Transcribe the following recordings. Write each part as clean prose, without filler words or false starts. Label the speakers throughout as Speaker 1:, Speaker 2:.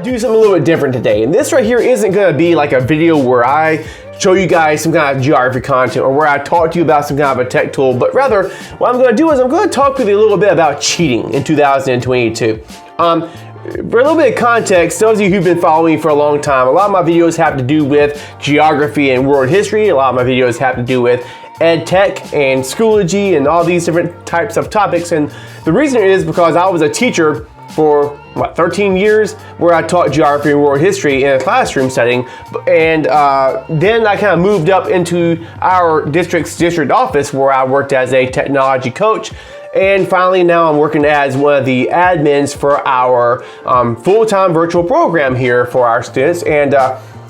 Speaker 1: do something a little bit different today. And this right here isn't gonna be like a video where I show you guys some kind of geography content or where I talk to you about some kind of a tech tool, but rather what I'm gonna do is I'm gonna talk with you a little bit about cheating in 2022. For a little bit of context, those of you who've been following me for a long time, a lot of my videos have to do with geography and world history. A lot of my videos have to do with EdTech and Schoology and all these different types of topics. And the reason is because I was a teacher for 13 years where I taught geography and world history in a classroom setting. And then I kind of moved up into our district office where I worked as a technology coach. And finally, now I'm working as one of the admins for our full-time virtual program here for our students. And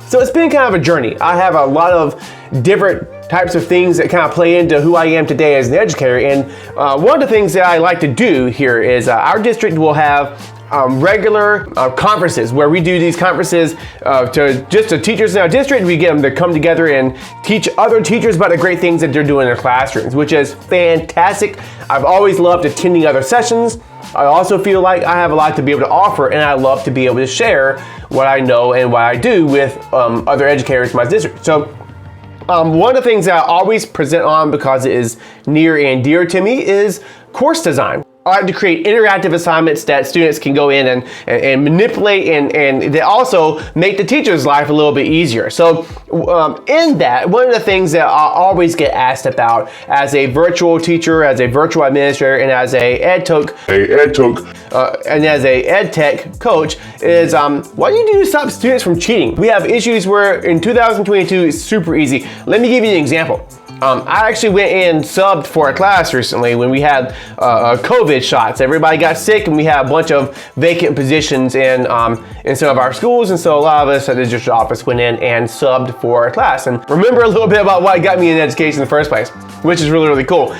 Speaker 1: so it's been kind of a journey. I have a lot of different types of things that kind of play into who I am today as an educator. And one of the things that I like to do here is our district will have regular conferences where we do these conferences to teachers in our district. We get them to come together and teach other teachers about the great things that they're doing in their classrooms, which is fantastic. I've always loved attending other sessions. I also feel like I have a lot to be able to offer, and I love to be able to share what I know and what I do with other educators in my district. So one of the things that I always present on, because it is near and dear to me, is course design. I like to create interactive assignments that students can go in and manipulate and they also make the teacher's life a little bit easier. So in that, one of the things that I always get asked about as a virtual teacher, as a virtual administrator, and as a EdTech coach is why do you do to stop students from cheating? We have issues where in 2022 it's super easy. Let me give you an example. I actually went and subbed for a class recently when we had COVID shots. Everybody got sick and we had a bunch of vacant positions in some of our schools, and so a lot of us at the district office went in and subbed for a class. And remember a little bit about what got me in education in the first place, which is really, really cool.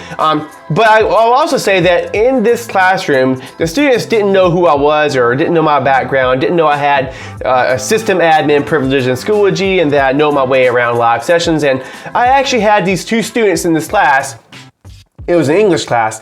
Speaker 1: But I'll also say that in this classroom, the students didn't know who I was or didn't know my background, didn't know I had a system admin privilege in Schoology and that I know my way around live sessions. And I actually had these two students in this class. It was an English class.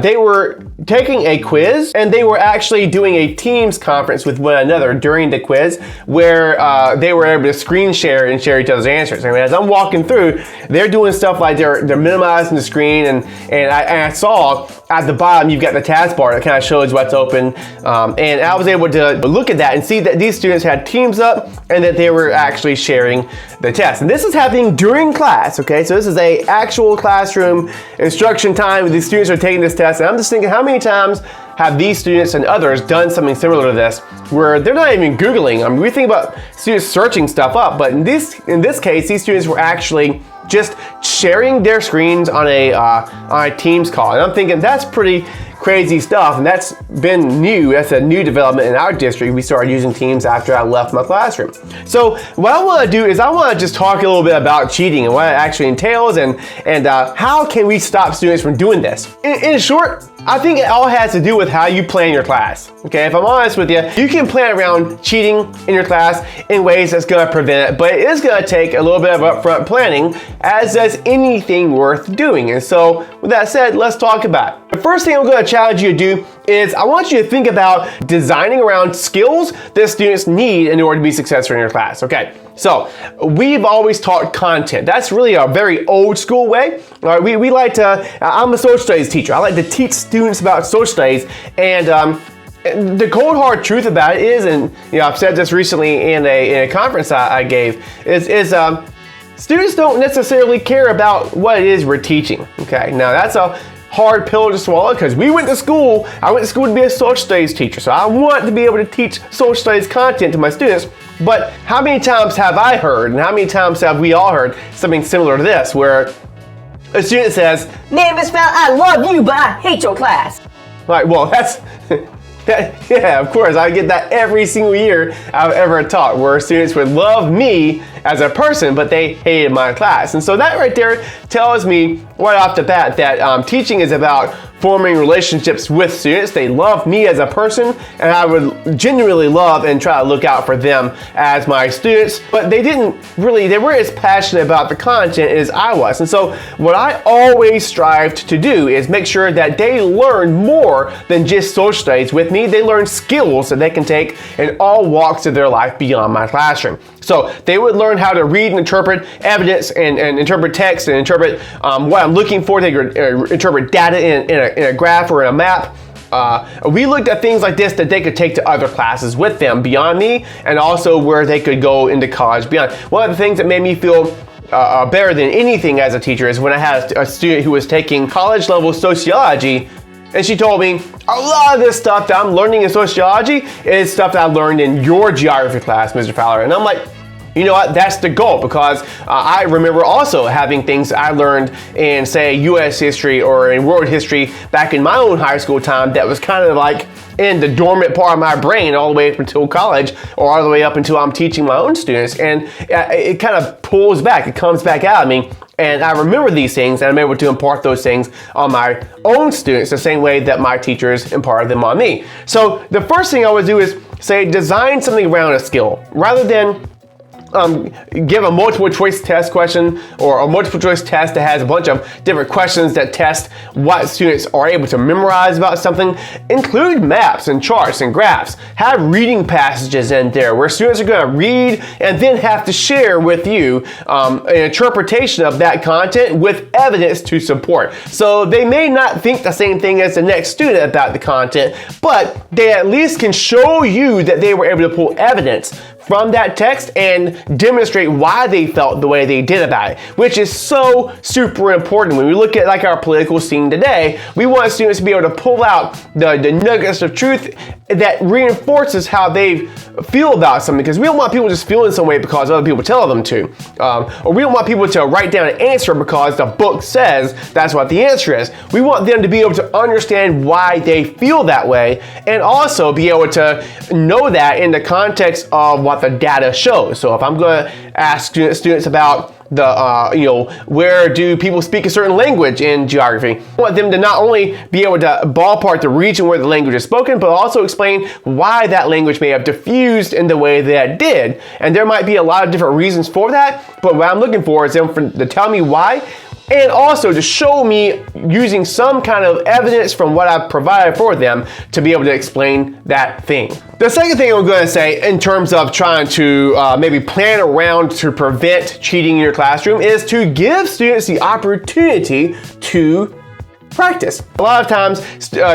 Speaker 1: They were taking a quiz and they were actually doing a Teams conference with one another during the quiz where they were able to screen share and share each other's answers. I mean, as I'm walking through, they're doing stuff like they're minimizing the screen and I saw at the bottom you've got the taskbar that kind of shows what's open. And I was able to look at that and see that these students had Teams up and that they were actually sharing the test. And this is happening during class, okay? So this is a actual classroom instruction time. These students are taking this test, and I'm just thinking, how many times have these students and others done something similar to this where they're not even Googling? I mean, we think about students searching stuff up, but in this case, these students were actually just sharing their screens on a Teams call. And I'm thinking that's pretty crazy stuff, and that's been new. That's a new development in our district. We started using Teams after I left my classroom. So what I want to do is I want to just talk a little bit about cheating and what it actually entails and how can we stop students from doing this. In short, I think it all has to do with how you plan your class. Okay, if I'm honest with you, you can plan around cheating in your class in ways that's going to prevent it, but it is going to take a little bit of upfront planning, as does anything worth doing. And so with that said, let's talk about it. The first thing I'm going to challenge you to do is I want you to think about designing around skills that students need in order to be successful in your class. Okay, so we've always taught content. That's really a very old school way. All right, we like to, I'm a social studies teacher. I like to teach students about social studies, and the cold hard truth about it is, and you know, I've said this recently in a conference I gave, is students don't necessarily care about what it is we're teaching. Okay, now that's a hard pill to swallow because I went to school to be a social studies teacher, so I want to be able to teach social studies content to my students. But how many times have I heard, and how many times have we all heard something similar to this, where a student says,
Speaker 2: "Man, Miss Val, I love you, but I hate your class."
Speaker 1: Right, well, that's yeah, of course, I get that every single year I've ever taught, where students would love me as a person, but they hated my class. And so that right there tells me right off the bat that teaching is about forming relationships with students. They love me as a person, and I would genuinely love and try to look out for them as my students, but they weren't as passionate about the content as I was. And so what I always strived to do is make sure that they learn more than just social studies with me. They learn skills that they can take in all walks of their life beyond my classroom. So they would learn how to read and interpret evidence and interpret text and interpret what I'm looking for. They could interpret data in a graph or in a map. We looked at things like this that they could take to other classes with them beyond me, and also where they could go into college beyond. One of the things that made me feel better than anything as a teacher is when I had a student who was taking college level sociology, and she told me, a lot of this stuff that I'm learning in sociology is stuff that I learned in your geography class, Mr. Fowler. And I'm like, you know what, that's the goal, because I remember also having things I learned in, say, US history or in world history back in my own high school time that was kind of like in the dormant part of my brain all the way up until college, or all the way up until I'm teaching my own students. And it kind of pulls back, it comes back out of me. And I remember these things, and I'm able to impart those things on my own students the same way that my teachers imparted them on me. So the first thing I would do is say, design something around a skill, rather than give a multiple choice test question or a multiple choice test that has a bunch of different questions that test what students are able to memorize about something. Include maps and charts and graphs. Have reading passages in there where students are going to read and then have to share with you an interpretation of that content with evidence to support. So they may not think the same thing as the next student about the content, but they at least can show you that they were able to pull evidence from that text and demonstrate why they felt the way they did about it, which is so super important. When we look at like our political scene today, we want students to be able to pull out the nuggets of truth that reinforces how they feel about something, because we don't want people just feeling some way because other people tell them to, or we don't want people to write down an answer because the book says that's what the answer is. We want them to be able to understand why they feel that way, and also be able to know that in the context of what the data shows. So if I'm going to ask students about where do people speak a certain language in geography, I want them to not only be able to ballpark the region where the language is spoken, but also explain why that language may have diffused in the way that it did. And there might be a lot of different reasons for that, but what I'm looking for is them to tell me why, and also to show me using some kind of evidence from what I've provided for them to be able to explain that thing. The second thing I'm going to say in terms of trying to maybe plan around to prevent cheating in your classroom is to give students the opportunity to practice. A lot of times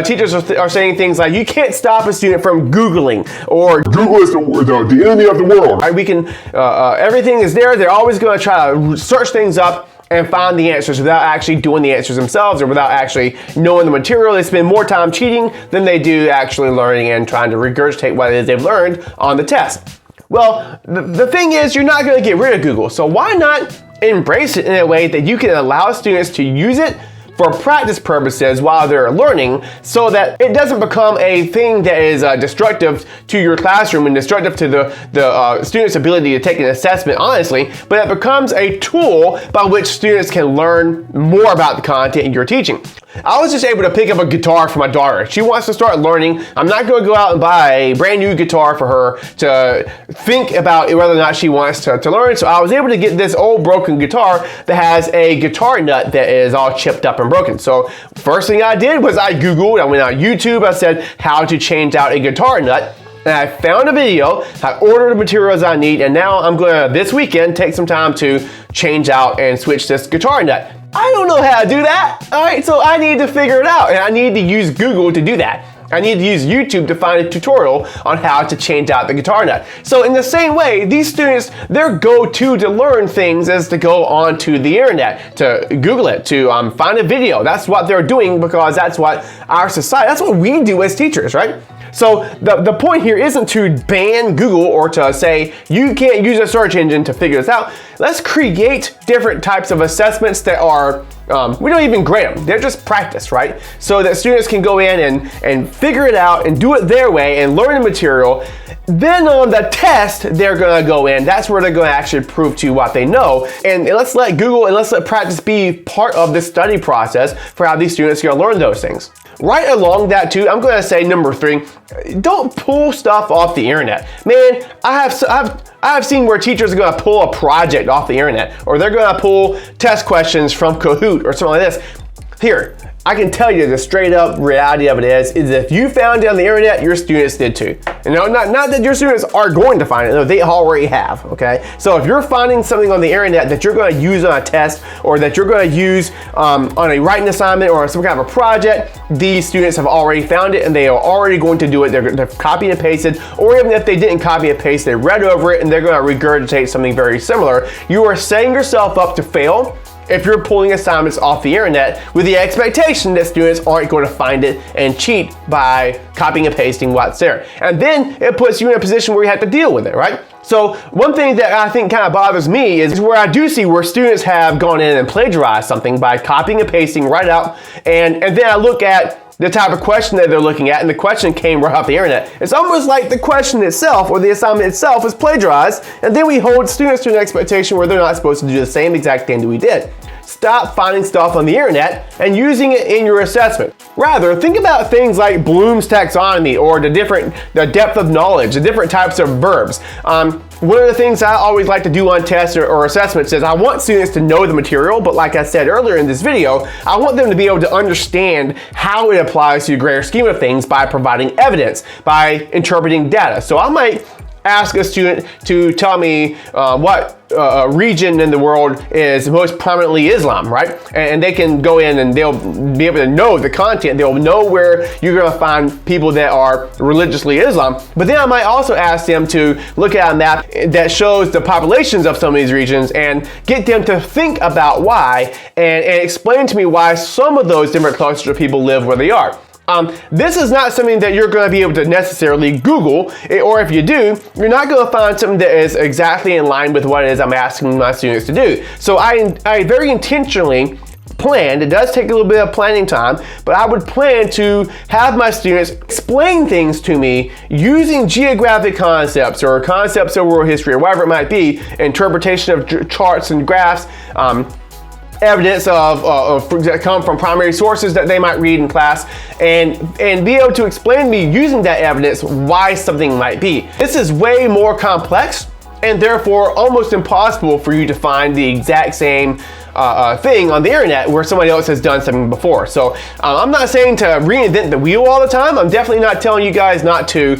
Speaker 1: teachers are saying things like, you can't stop a student from Googling, or Google is the enemy of the world. Right? We can, everything is there. They're always going to try to search things up and find the answers without actually doing the answers themselves, or without actually knowing the material. They spend more time cheating than they do actually learning and trying to regurgitate what it is they've learned on the test. Well, the thing is, you're not going to get rid of Google, so why not embrace it in a way that you can allow students to use it for practice purposes while they're learning, so that it doesn't become a thing that is destructive to your classroom and destructive to the student's ability to take an assessment honestly, but it becomes a tool by which students can learn more about the content you're teaching. I was just able to pick up a guitar for my daughter. She wants to start learning. I'm not going to go out and buy a brand new guitar for her to think about whether or not she wants to learn. So I was able to get this old broken guitar that has a guitar nut that is all chipped up and broken. So first thing I did was I Googled, I went on YouTube, I said how to change out a guitar nut. And I found a video, I ordered the materials I need, and now I'm going to, this weekend, take some time to change out and switch this guitar nut. I don't know how to do that, all right? So I need to figure it out, and I need to use Google to do that. I need to use YouTube to find a tutorial on how to change out the guitar nut. So in the same way, these students, their go-to to learn things is to go onto the internet, to Google it, to find a video. That's what they're doing, because that's what our society, that's what we do as teachers, right? So the point here isn't to ban Google or to say you can't use a search engine to figure this out. let's create different types of assessments that are, we don't even grade them, they're just practice, right? So that students can go in and figure it out and do it their way and learn the material. Then on the test, they're gonna go in, that's where they're gonna actually prove to you what they know. And let's let Google and let's let practice be part of the study process for how these students are gonna learn those things. Right along that too, I'm gonna say number 3, don't pull stuff off the internet. Man, I've seen where teachers are gonna pull a project off the internet, or they're gonna pull test questions from Kahoot or something like this. Here, I can tell you the straight up reality of it is if you found it on the internet, your students did too. And no, not that your students are going to find it, no, they already have, okay? So if you're finding something on the internet that you're gonna use on a test, or that you're gonna use on a writing assignment or some kind of a project, these students have already found it and they are already going to do it. They're copy and pasted, or even if they didn't copy and paste, they read over it and they're gonna regurgitate something very similar. You are setting yourself up to fail if you're pulling assignments off the internet with the expectation that students aren't going to find it and cheat by copying and pasting what's there. And then it puts you in a position where you have to deal with it, right? So one thing that I think kind of bothers me is where I do see where students have gone in and plagiarized something by copying and pasting right out, and then I look at the type of question that they're looking at, and the question came right off the internet. It's almost like the question itself or the assignment itself is plagiarized, and then we hold students to an expectation where they're not supposed to do the same exact thing that we did. Stop finding stuff on the internet and using it in your assessment. Rather, think about things like Bloom's taxonomy, or the depth of knowledge, the different types of verbs. One of the things I always like to do on tests or assessments is I want students to know the material, but like I said earlier in this video, I want them to be able to understand how it applies to the greater scheme of things by providing evidence, by interpreting data. So I might ask a student to tell me what region in the world is most prominently Islam, right? And they can go in and they'll be able to know the content. They'll know where you're gonna find people that are religiously Islam. But then I might also ask them to look at a map that shows the populations of some of these regions and get them to think about why and explain to me why some of those different clusters of people live where they are. This is not something that you're going to be able to necessarily Google, or if you do, you're not going to find something that is exactly in line with what it is I'm asking my students to do. So I very intentionally planned, it does take a little bit of planning time, but I would plan to have my students explain things to me using geographic concepts or concepts of world history or whatever it might be, interpretation of charts and graphs, evidence that come from primary sources that they might read in class, and be able to explain to me using that evidence why something might be. This is way more complex and therefore almost impossible for you to find the exact same thing on the internet where somebody else has done something before. So I'm not saying to reinvent the wheel all the time. I'm definitely not telling you guys not to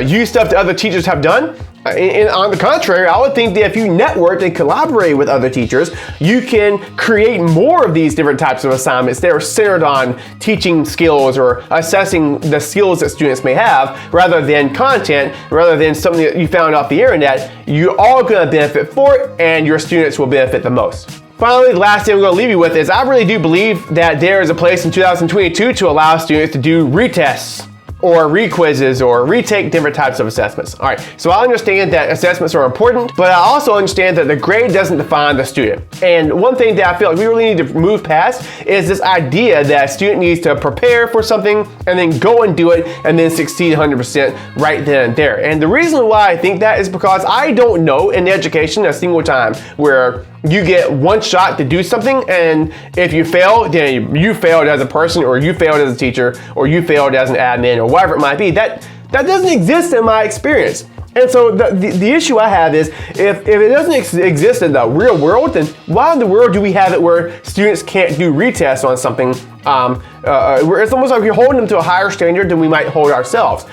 Speaker 1: use stuff that other teachers have done. And on the contrary, I would think that if you network and collaborate with other teachers, you can create more of these different types of assignments that are centered on teaching skills or assessing the skills that students may have, rather than content, rather than something that you found off the internet. You're all going to benefit for it, and your students will benefit the most. Finally, the last thing I'm going to leave you with is I really do believe that there is a place in 2022 to allow students to do retests, or requizzes, or retake different types of assessments. All right, so I understand that assessments are important, but I also understand that the grade doesn't define the student. And one thing that I feel like we really need to move past is this idea that a student needs to prepare for something and then go and do it and then succeed 100% right then and there. And the reason why I think that is because I don't know in education a single time where you get one shot to do something, and if you fail, then you failed as a person, or you failed as a teacher, or you failed as an admin, or whatever it might be. That doesn't exist in my experience. And so the issue I have is if it doesn't exist in the real world, then why in the world do we have it where students can't do retests on something? Where it's almost like you're holding them to a higher standard than we might hold ourselves.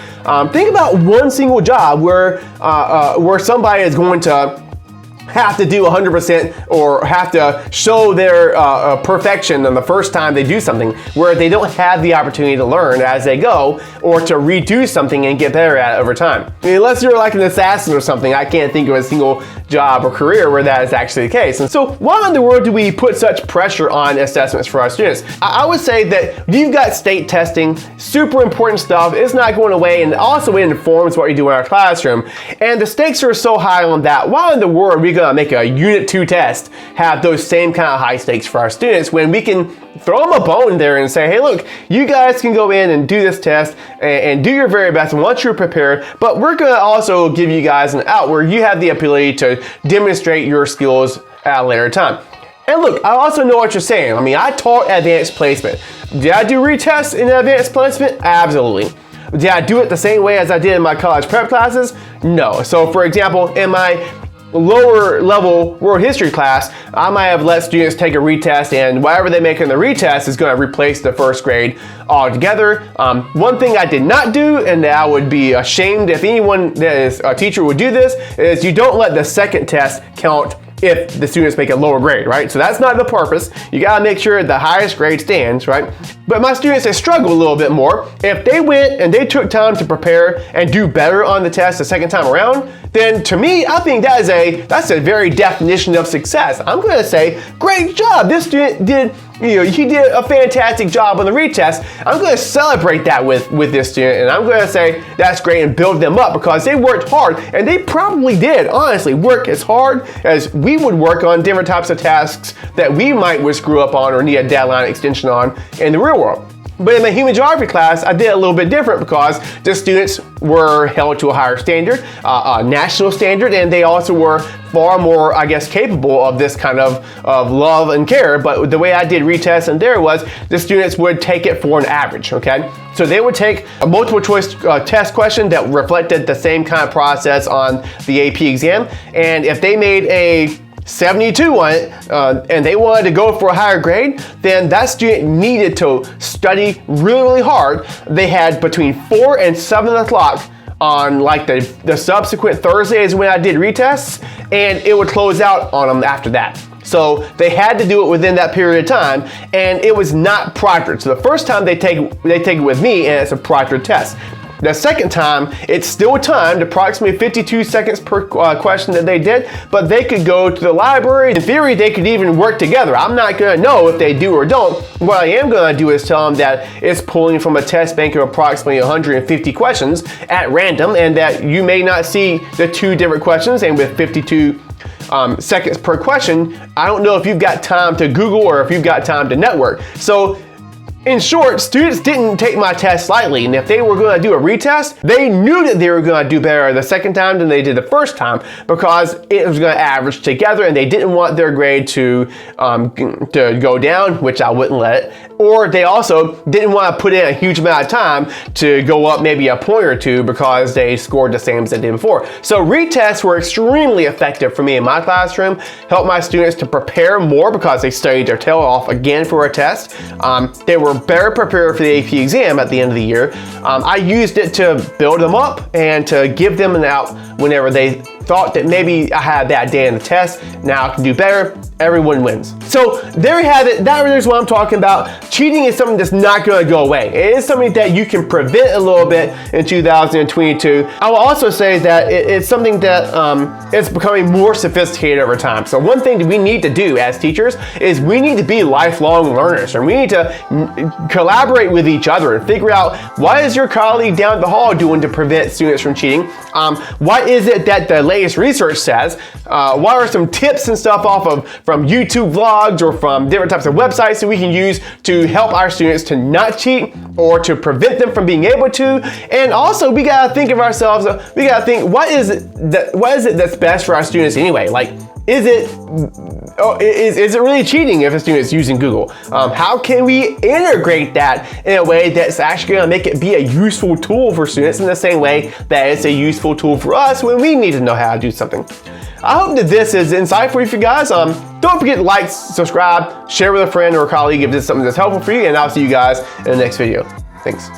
Speaker 1: Think about one single job where somebody is going to have to do 100% or have to show their perfection on the first time they do something, where they don't have the opportunity to learn as they go or to redo something and get better at it over time. I mean, unless you're like an assassin or something, I can't think of a single job or career where that is actually the case. And so why in the world do we put such pressure on assessments for our students? I would say that you've got state testing, super important stuff. It's not going away, and also it informs what you do in our classroom. And the stakes are so high on that. Why in the world are we going gonna make a Unit 2 test have those same kind of high stakes for our students when we can throw them a bone there and say, hey, look, you guys can go in and do this test and do your very best once you're prepared, but we're gonna also give you guys an out where you have the ability to demonstrate your skills at a later time. And look, I also know what you're saying. I mean, I taught advanced placement. Did I do retests in advanced placement? Absolutely. Did I do it the same way as I did in my college prep classes? No. So for example, in my lower level world history class, I might have let students take a retest, and whatever they make in the retest is going to replace the first grade altogether. One thing I did not do, and that I would be ashamed if anyone that is a teacher would do this, is you don't let the second test count if the students make a lower grade, right? So that's not the purpose. You gotta make sure the highest grade stands, right? But my students, they struggle a little bit more. If they went and they took time to prepare and do better on the test the second time around, then to me, I think that's a very definition of success. I'm gonna say, great job, this student did, he did a fantastic job on the retest. I'm gonna celebrate that with this student, and I'm gonna say that's great and build them up because they worked hard, and they probably did, honestly, work as hard as we would work on different types of tasks that we might screw up on or need a deadline extension on in the real world. But in my human geography class, I did a little bit different because the students were held to a higher standard, a national standard, and they also were far more, I guess, capable of this kind of love and care. But the way I did retests and there was the students would take it for an average, okay? So they would take a multiple choice test question that reflected the same kind of process on the AP exam. And if they made a 72 on it, and they wanted to go for a higher grade, then that student needed to study really, really hard. They had between 4 and 7 o'clock on like the subsequent Thursdays when I did retests, and it would close out on them after that. So they had to do it within that period of time, and it was not proctored. So the first time they take it with me, and it's a proctored test. The second time, it's still timed, approximately 52 seconds per question that they did, but they could go to the library. In theory, they could even work together. I'm not gonna know if they do or don't. What I am gonna do is tell them that it's pulling from a test bank of approximately 150 questions at random, and that you may not see the 2 different questions, and with 52 seconds per question, I don't know if you've got time to Google or if you've got time to network. So in short, students didn't take my test lightly, and if they were going to do a retest, they knew that they were going to do better the second time than they did the first time because it was going to average together, and they didn't want their grade to go down, which I wouldn't let it, or they also didn't want to put in a huge amount of time to go up maybe a point or 2 because they scored the same as they did before. So retests were extremely effective for me in my classroom, helped my students to prepare more because they studied their tail off again for a test. They were better prepared for the AP exam at the end of the year. I used it to build them up and to give them an out whenever they thought that maybe I had a bad day in the test. Now I can do better. Everyone wins. So there you have it. That is what I'm talking about. Cheating is something that's not going to go away. It is something that you can prevent a little bit in 2022. I will also say that it's something that it's becoming more sophisticated over time. So one thing that we need to do as teachers is we need to be lifelong learners, and we need to collaborate with each other and figure out what is your colleague down the hall doing to prevent students from cheating. What is it that the latest research says? What are some tips and stuff from YouTube vlogs or from different types of websites that we can use to help our students to not cheat or to prevent them from being able to? And also, we gotta think of ourselves. We gotta think, what is it that's best for our students anyway? Like, is it really cheating if a student is using Google? How can we integrate that in a way that's actually gonna make it be a useful tool for students in the same way that it's a useful tool for us when we need to know how to do something? I hope that this is insightful for you guys. Don't forget to like, subscribe, share with a friend or a colleague if this is something that's helpful for you, and I'll see you guys in the next video. Thanks.